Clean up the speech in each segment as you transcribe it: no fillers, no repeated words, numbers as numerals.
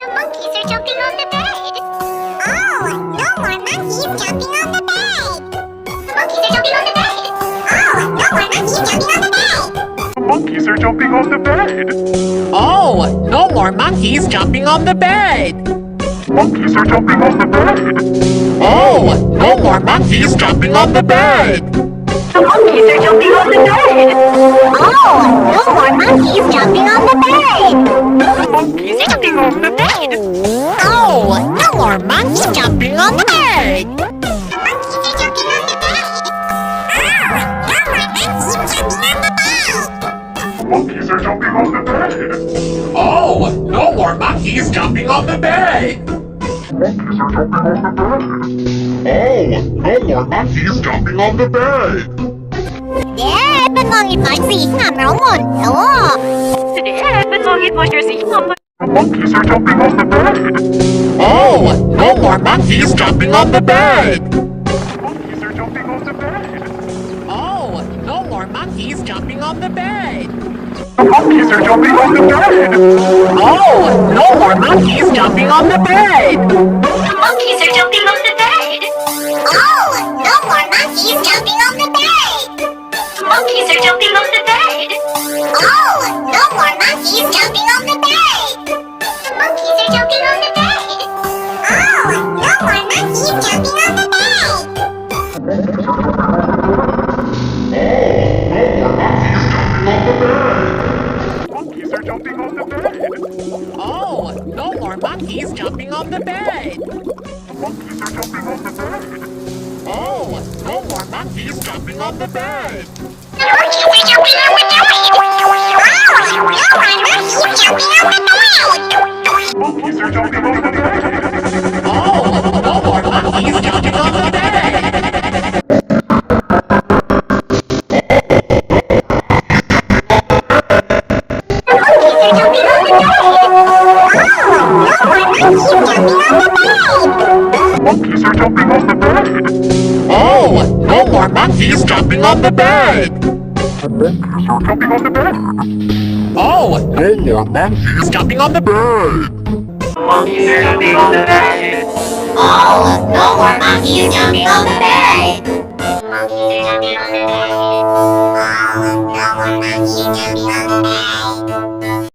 The monkeys are jumping on the bed. Oh, no more monkeys jumping on the bed. The monkeys are jumping on the bed. Oh, no more monkeys jumping on the bed. The monkeys are jumping on the bed. Oh, no more monkeys jumping on the bed. Monkeys are jumping on the bed. Oh, no more monkeys jumping on the bed. The monkeys are jumping on the bed. Oh, no more monkeys jumping on the bed. The monkeys are jumping on the bed. Oh, no more monkeys jumping on the bed. The monkeys are jumping on the bed. Oh, no more monkeys jumping on the bed. Monkeys are jumping on the bed. Oh, no more monkeys jumping on the bed. Monkeys are jumping on the bed. Oh, no more monkeys jumping on the bed. เป็นมองอีกหน่อยสีหนามแล้วหมดแล้วอ่ะ The monkeys are jumping on the bed. Oh, no more monkeys jumping on the bed. Monkeys are jumping on the bed. Oh, no more monkeys jumping on the bed. The monkeys are jumping on the bed. Oh, no more monkeys jumping on the bed. The monkeys are jumping on the bed. Oh, no more monkeys jumping on the bed. The monkeys are jumping on the bed. Oh, no more monkeys jumping on the bed. The monkeys are jumping on the bed. Oh, no more monkeys jumping on the bed. Monkeys are jumping on the bed. Oh, no more monkeys jumping on the bed. Monkeys are jumping on the bed. Oh, no more monkeys jumping on the bed. The monkeys are jumping on the bed. Oh, no more monkeys jumping on the bed. Monkeys are jumping on the bed. Oh, no more monkeys jumping on the bed. Monkeys are jumping on the bed. Oh, no more monkeys jumping on the bed. Monkeys are jumping on the bed. Oh, no more monkeys jumping on the bed. Monkeys are jumping on the bed. Oh, no more monkeys jumping on the bed. Monkeys are jumping on the bed. Oh, no more monkeys jumping on the bed.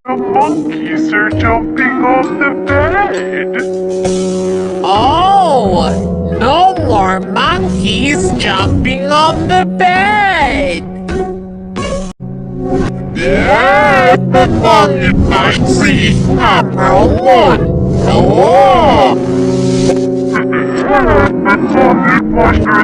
The monkeys are jumping on the bed. Oh, no more monkeys jumping on the bed. Yeah, the monkey pussy, number one. Oh. The monkey monster